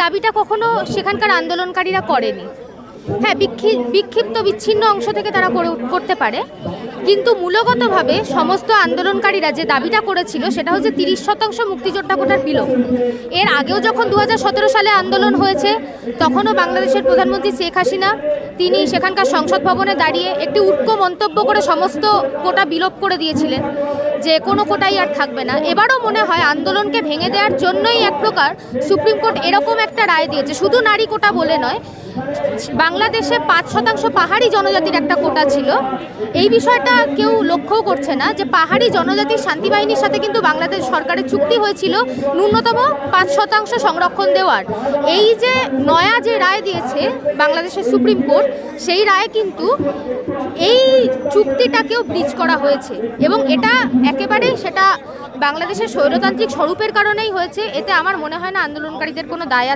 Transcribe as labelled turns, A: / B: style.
A: দাবিটা কখনো সেখানকার আন্দোলনকারীরা করেনি। হ্যাঁ, বিক্ষিপ্ত বিচ্ছিন্ন অংশ থেকে তারা করতে পারে, কিন্তু মূলগতভাবে সমস্ত আন্দোলনকারীরা যে দাবিটা করেছিল সেটা হচ্ছে 30% মুক্তিযোদ্ধা কোটার বিলোপ। এর আগেও যখন 2017 সালে আন্দোলন হয়েছে তখনও বাংলাদেশের প্রধানমন্ত্রী শেখ হাসিনা তিনি সেখানকার সংসদ ভবনে দাঁড়িয়ে একটি উটকো মন্তব্য করে সমস্ত কোটা বিলোপ করে দিয়েছিলেন, যে কোনো কোটাই আর থাকবে না। এবারও মনে হয় আন্দোলনকে ভেঙে দেওয়ার জন্যই এক প্রকার সুপ্রিম কোর্ট এরকম একটা রায় দিয়েছে। শুধু নারী কোটা বলে নয়, বাংলাদেশে 5% পাহাড়ি জনজাতির একটা কোটা ছিল। এই বিষয়টা কেউ লক্ষ্যও করছে না যে পাহাড়ি জনজাতির শান্তি বাহিনীর সাথে কিন্তু বাংলাদেশ সরকারের চুক্তি হয়েছিল ন্যূনতম 5% সংরক্ষণ দেওয়ার। এই যে নয়া যে রায় দিয়েছে বাংলাদেশের সুপ্রিম কোর্ট, সেই রায় কিন্তু এই চুক্তিটাকেও ব্রিচ করা হয়েছে এবং এটা একেবারেই সেটা বাংলাদেশের স্বৈরতান্ত্রিক স্বরূপের কারণেই হয়েছে। এতে আমার মনে হয় না আন্দোলনকারীদের কোনো দায়